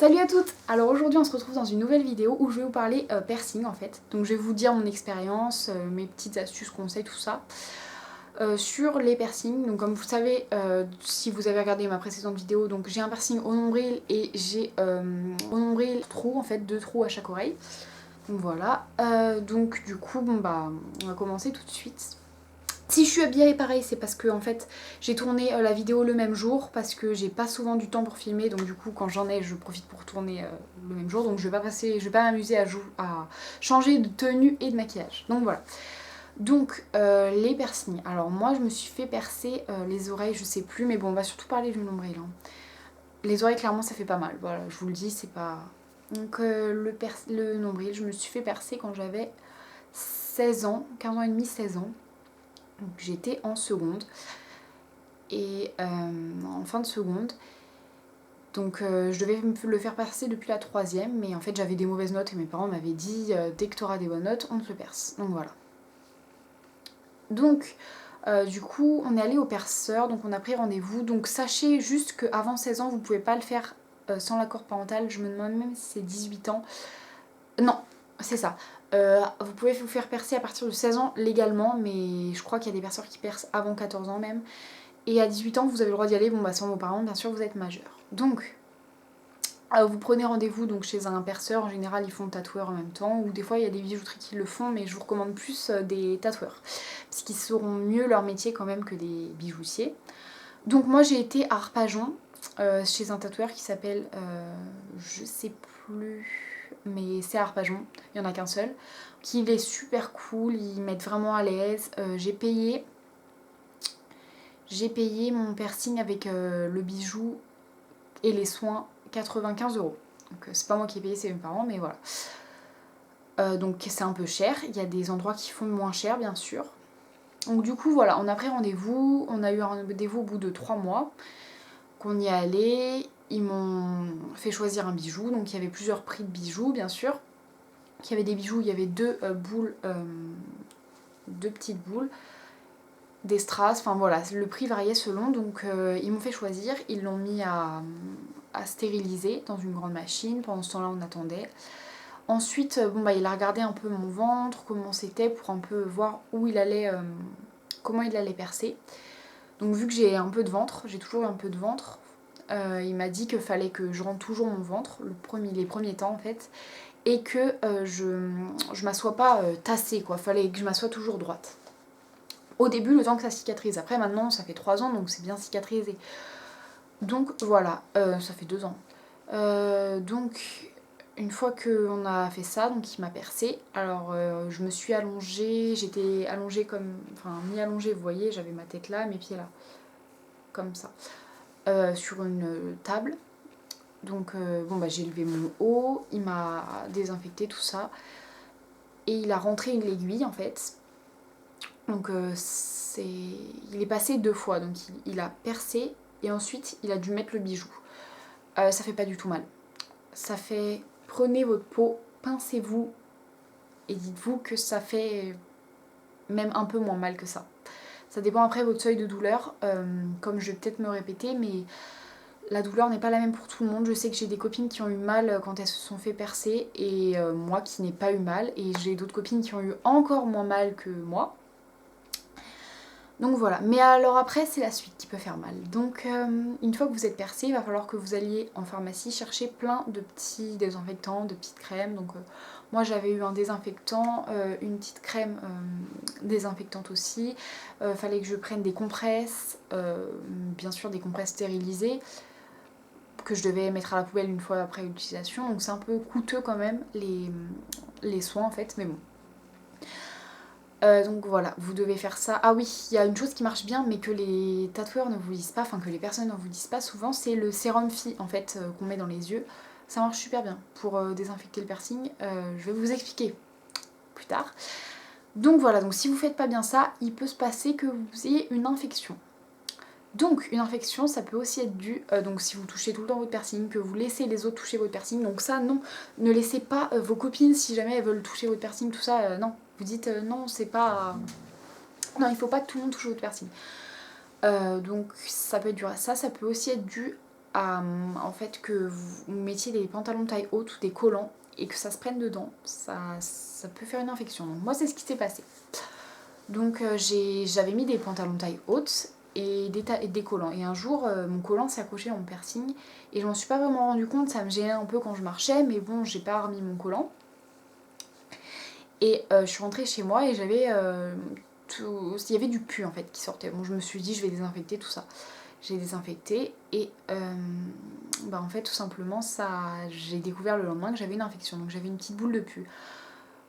Salut à toutes. Alors aujourd'hui on se retrouve dans une nouvelle vidéo où je vais vous parler piercing en fait. Donc je vais vous dire mon expérience, mes petites astuces, conseils, tout ça sur les piercings. Donc comme vous savez, si vous avez regardé ma précédente vidéo, donc j'ai un piercing au nombril et j'ai au nombril trou en fait, 2 trous à chaque oreille. Donc voilà. Donc du coup bon bah on va commencer tout de suite. Si je suis habillée pareil, c'est parce que en fait j'ai tourné la vidéo le même jour parce que j'ai pas souvent du temps pour filmer, donc du coup quand j'en ai je profite pour tourner le même jour, donc je vais pas m'amuser à changer de tenue et de maquillage. Donc voilà. Donc les piercings. Alors moi je me suis fait percer les oreilles, je sais plus, mais bon on va surtout parler du nombril. Hein. Les oreilles clairement ça fait pas mal, voilà, je vous le dis, c'est pas. Donc le nombril, je me suis fait percer quand j'avais 16 ans, 15 ans et demi, 16 ans. Donc j'étais en seconde et en fin de seconde. Donc je devais le faire passer depuis la troisième, mais en fait j'avais des mauvaises notes et mes parents m'avaient dit dès que tu auras des bonnes notes, on te le perce. Donc voilà. Donc du coup on est allé au perceur, donc on a pris rendez-vous. Donc sachez juste qu'avant 16 ans vous pouvez pas le faire sans l'accord parental. Je me demande même si c'est 18 ans. Non, c'est ça. Vous pouvez vous faire percer à partir de 16 ans légalement, mais je crois qu'il y a des perceurs qui percent avant 14 ans même. Et à 18 ans, vous avez le droit d'y aller, bon bah sans vos parents, bien sûr, vous êtes majeur. Donc, vous prenez rendez-vous donc chez un perceur, en général ils font le tatoueur en même temps, ou des fois il y a des bijouteries qui le font, mais je vous recommande plus des tatoueurs, parce qu'ils sauront mieux leur métier quand même que des bijoutiers. Donc moi j'ai été à Arpajon, chez un tatoueur qui s'appelle, je sais plus, mais c'est à Arpajon, il n'y en a qu'un seul, qui est super cool, ils mettent vraiment à l'aise. J'ai payé mon piercing avec le bijou et les soins 95 €. Donc c'est pas moi qui ai payé, c'est mes parents, mais voilà. Donc c'est un peu cher. Il y a des endroits qui font moins cher, bien sûr. Donc du coup, voilà, on a pris rendez-vous. On a eu un rendez-vous au bout de 3 mois qu'on y est allé. Ils m'ont fait choisir un bijou. Donc il y avait plusieurs prix de bijoux, bien sûr. Il y avait des bijoux, il y avait deux boules, deux petites boules, des strass, enfin voilà, le prix variait selon, donc ils m'ont fait choisir, ils l'ont mis à stériliser dans une grande machine, pendant ce temps-là on attendait. Ensuite, bon bah il a regardé un peu mon ventre, comment c'était, pour un peu voir où il allait, comment il allait percer. Donc vu que j'ai un peu de ventre, j'ai toujours eu un peu de ventre, il m'a dit qu'il fallait que je rentre toujours mon ventre, les premiers temps en fait, et que je m'assois pas tassée quoi, fallait que je m'assoie toujours droite. Au début, le temps que ça cicatrise. Après, maintenant, ça fait 3 ans, donc c'est bien cicatrisé. Donc voilà, ça fait 2 ans. Donc, une fois qu'on a fait ça, donc il m'a percé. Alors, je me suis allongée, j'étais allongée comme. Enfin, mi-allongée, vous voyez, j'avais ma tête là, mes pieds là. Comme ça. Sur une table. Donc, bon, bah, j'ai levé mon haut, il m'a désinfecté tout ça. Et il a rentré l'aiguille en fait. Donc il est passé 2 fois, donc il a percé et ensuite il a dû mettre le bijou. Ça fait pas du tout mal. Ça fait, prenez votre peau, pincez-vous et dites-vous que ça fait même un peu moins mal que ça. Ça dépend après votre seuil de douleur, comme je vais peut-être me répéter, mais la douleur n'est pas la même pour tout le monde. Je sais que j'ai des copines qui ont eu mal quand elles se sont fait percer et moi qui n'ai pas eu mal, et j'ai d'autres copines qui ont eu encore moins mal que moi. Donc voilà, mais alors après c'est la suite qui peut faire mal. Donc une fois que vous êtes percé, il va falloir que vous alliez en pharmacie chercher plein de petits désinfectants, de petites crèmes. Donc moi j'avais eu un désinfectant, une petite crème désinfectante aussi. Fallait que je prenne des compresses, bien sûr des compresses stérilisées, que je devais mettre à la poubelle une fois après l'utilisation. Donc c'est un peu coûteux quand même les soins en fait, mais bon. Donc voilà, vous devez faire ça. Ah oui, il y a une chose qui marche bien mais que les tatoueurs ne vous disent pas, enfin que les personnes ne vous disent pas souvent, c'est le sérum Phi en fait qu'on met dans les yeux. Ça marche super bien pour désinfecter le piercing. Je vais vous expliquer plus tard. Donc voilà, donc si vous faites pas bien ça, il peut se passer que vous ayez une infection. Donc une infection, ça peut aussi être dû, donc si vous touchez tout le temps votre piercing, que vous laissez les autres toucher votre piercing, donc ça non, ne laissez pas vos copines si jamais elles veulent toucher votre piercing, tout ça, non. Vous dites non, c'est pas... Non, il faut pas que tout le monde touche votre piercing. Donc ça peut être dû à ça, ça peut aussi être dû en fait que vous mettiez des pantalons taille haute ou des collants et que ça se prenne dedans, ça peut faire une infection. Donc moi c'est ce qui s'est passé. Donc j'avais mis des pantalons taille haute et des collants. Et un jour, mon collant s'est accroché à mon piercing et je m'en suis pas vraiment rendu compte, ça me gênait un peu quand je marchais, mais bon, j'ai pas remis mon collant. Et je suis rentrée chez moi et j'avais il y avait du pus en fait qui sortait. Bon, je me suis dit, je vais désinfecter tout ça. J'ai désinfecté et en fait, tout simplement, j'ai découvert le lendemain que j'avais une infection. Donc j'avais une petite boule de pus.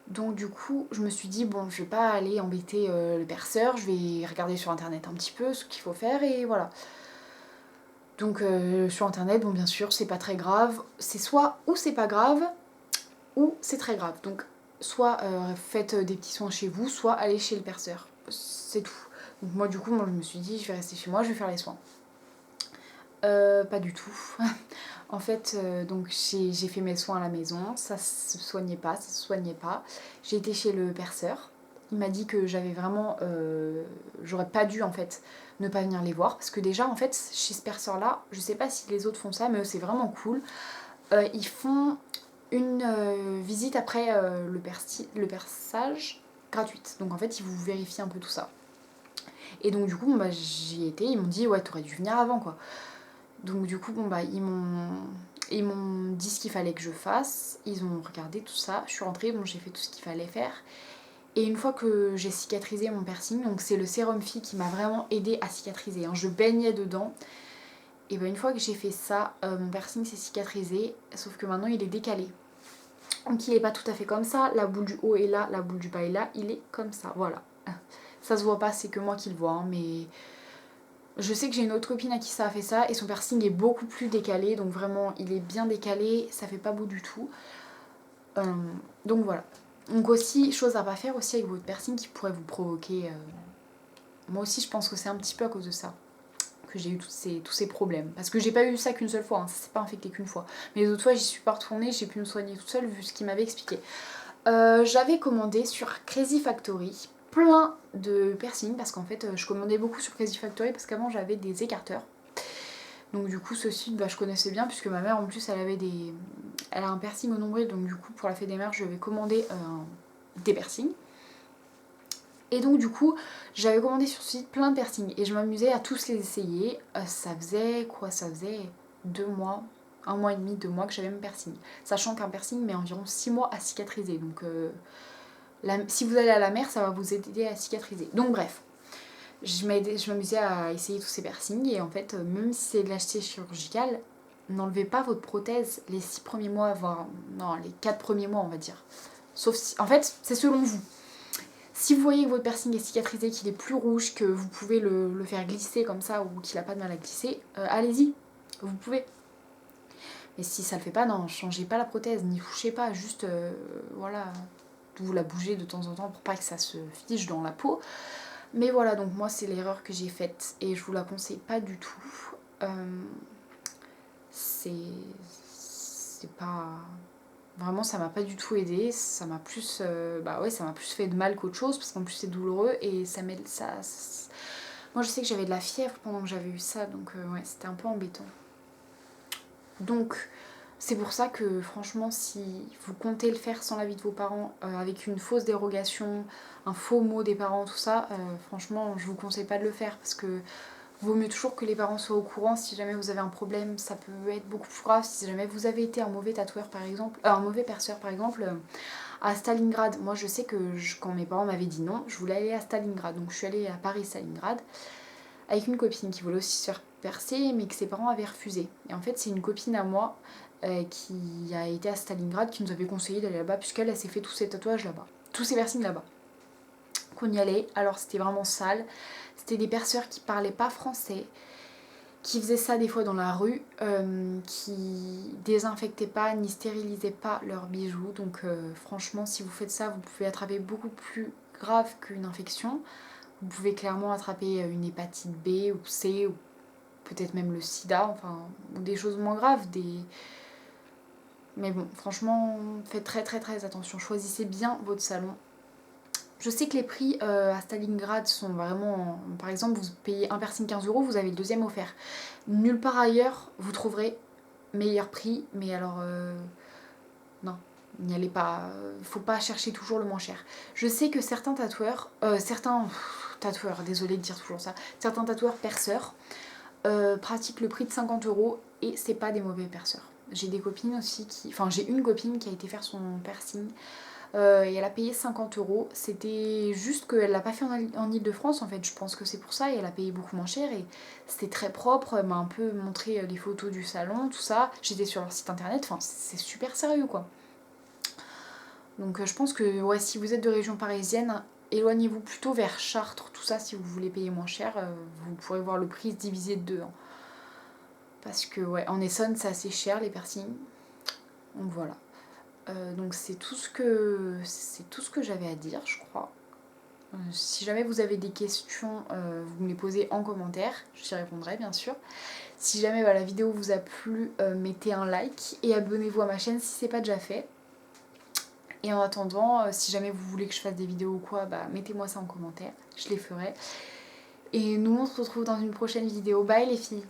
Donc du coup, je me suis dit, bon, je vais pas aller embêter le perceur, je vais regarder sur internet un petit peu ce qu'il faut faire et voilà. Donc sur internet, bon bien sûr, c'est pas très grave. C'est soit ou c'est pas grave, ou c'est très grave. Donc soit faites des petits soins chez vous, soit allez chez le perceur. C'est tout. Donc moi du coup, je me suis dit, je vais rester chez moi, je vais faire les soins. Pas du tout. En fait, donc j'ai fait mes soins à la maison, ça se soignait pas, ça se soignait pas. J'ai été chez le perceur. Il m'a dit que j'avais vraiment, j'aurais pas dû en fait ne pas venir les voir parce que déjà en fait chez ce perceur là, je sais pas si les autres font ça, mais eux c'est vraiment cool. Ils font une visite après le perçage gratuite. Donc en fait ils vous vérifient un peu tout ça. Et donc du coup j'y étais, ils m'ont dit ouais t'aurais dû venir avant quoi. Donc du coup, ils m'ont dit ce qu'il fallait que je fasse, ils ont regardé tout ça, je suis rentrée, bon j'ai fait tout ce qu'il fallait faire. Et une fois que j'ai cicatrisé mon piercing, donc c'est le sérum Phi qui m'a vraiment aidé à cicatriser, hein, je baignais dedans. Et une fois que j'ai fait ça, mon piercing s'est cicatrisé, sauf que maintenant il est décalé. Donc il est pas tout à fait comme ça, la boule du haut est là, la boule du bas est là, il est comme ça, voilà. Ça se voit pas, c'est que moi qui le vois, hein, mais... Je sais que j'ai une autre copine à qui ça a fait ça et son piercing est beaucoup plus décalé, donc vraiment il est bien décalé, ça fait pas beau du tout. Donc voilà. Donc aussi, chose à pas faire aussi avec votre piercing qui pourrait vous provoquer... Moi aussi je pense que c'est un petit peu à cause de ça que j'ai eu tous ces problèmes. Parce que j'ai pas eu ça qu'une seule fois, hein, ça s'est pas infecté qu'une fois. Mais les autres fois j'y suis pas retournée, j'ai pu me soigner toute seule vu ce qu'il m'avait expliqué. J'avais commandé sur Crazy Factory plein de piercings parce qu'en fait je commandais beaucoup sur Crazy Factory parce qu'avant j'avais des écarteurs. Donc du coup ce site je connaissais bien puisque ma mère en plus elle a un piercing au nombril, donc du coup pour la fête des mères je lui avais commandé des piercings. Et donc du coup j'avais commandé sur ce site plein de piercings et je m'amusais à tous les essayer. Ça faisait 2 mois, 1 mois et demi, 2 mois que j'avais mon piercing. Sachant qu'un piercing met environ 6 mois à cicatriser. Donc si vous allez à la mer ça va vous aider à cicatriser. Donc bref. Je m'amusais à essayer tous ces piercings et en fait, même si c'est de l'acheter chirurgical, n'enlevez pas votre prothèse les 6 premiers mois, voire non, les 4 premiers mois, on va dire. Sauf si, en fait, c'est selon vous. Si vous voyez que votre piercing est cicatrisé, qu'il est plus rouge, que vous pouvez le faire glisser comme ça ou qu'il n'a pas de mal à glisser, allez-y, vous pouvez. Mais si ça le fait pas, non, changez pas la prothèse, n'y touchez pas, juste, voilà, vous la bougez de temps en temps pour pas que ça se fige dans la peau. Mais voilà, donc moi c'est l'erreur que j'ai faite et je vous la conseille pas du tout. C'est pas... Vraiment ça m'a pas du tout aidé, ça m'a plus... ça m'a plus fait de mal qu'autre chose parce qu'en plus c'est douloureux et ça m'aide... Moi je sais que j'avais de la fièvre pendant que j'avais eu ça, donc ouais c'était un peu embêtant. Donc c'est pour ça que franchement si vous comptez le faire sans l'avis de vos parents, avec une fausse dérogation, un faux mot des parents, tout ça, franchement je vous conseille pas de le faire parce que vaut mieux toujours que les parents soient au courant. Si jamais vous avez un problème, ça peut être beaucoup plus grave. Si jamais vous avez été un mauvais tatoueur par exemple, un mauvais perceur par exemple, à Stalingrad, moi je sais que quand mes parents m'avaient dit non, je voulais aller à Stalingrad, donc je suis allée à Paris-Stalingrad avec une copine qui voulait aussi se faire percer mais que ses parents avaient refusé. Et en fait c'est une copine à moi qui a été à Stalingrad qui nous avait conseillé d'aller là-bas puisqu'elle s'est fait tous ses tatouages là-bas, tous ses piercings là-bas. Qu'on y allait, alors c'était vraiment sale, c'était des perceurs qui parlaient pas français, qui faisaient ça des fois dans la rue, qui désinfectaient pas ni stérilisaient pas leurs bijoux. Donc franchement si vous faites ça vous pouvez attraper beaucoup plus grave qu'une infection. Vous pouvez clairement attraper une hépatite B ou C ou peut-être même le sida, enfin, ou des choses moins graves, Mais bon, franchement, faites très très très attention. Choisissez bien votre salon. Je sais que les prix à Stalingrad sont vraiment... Par exemple, vous payez un piercing 15 euros, vous avez le deuxième offert. Nulle part ailleurs, vous trouverez meilleur prix, mais alors... non, n'y allez pas. Faut pas chercher toujours le moins cher. Je sais que certains tatoueurs... tatoueurs, désolé de dire toujours ça. Certains tatoueurs perceurs pratiquent le prix de 50 euros et c'est pas des mauvais perceurs. J'ai des copines aussi qui... Enfin, j'ai une copine qui a été faire son piercing et elle a payé 50 euros. C'était juste qu'elle l'a pas fait en Ile-de-France en fait. Je pense que c'est pour ça et elle a payé beaucoup moins cher et c'était très propre. Elle m'a un peu montré les photos du salon, tout ça. J'étais sur leur site internet. Enfin, c'est super sérieux quoi. Donc je pense que ouais, si vous êtes de région parisienne, éloignez-vous plutôt vers Chartres, tout ça, si vous voulez payer moins cher. Vous pourrez voir le prix se diviser de deux. Hein. Parce que ouais, en Essonne, c'est assez cher les piercings. Donc voilà. Donc c'est tout ce que j'avais à dire, je crois. Si jamais vous avez des questions, vous me les posez en commentaire, j'y répondrai bien sûr. Si jamais la vidéo vous a plu, mettez un like et abonnez-vous à ma chaîne si c'est pas déjà fait. Et en attendant, si jamais vous voulez que je fasse des vidéos ou quoi, bah mettez-moi ça en commentaire, je les ferai. Et nous on se retrouve dans une prochaine vidéo. Bye les filles!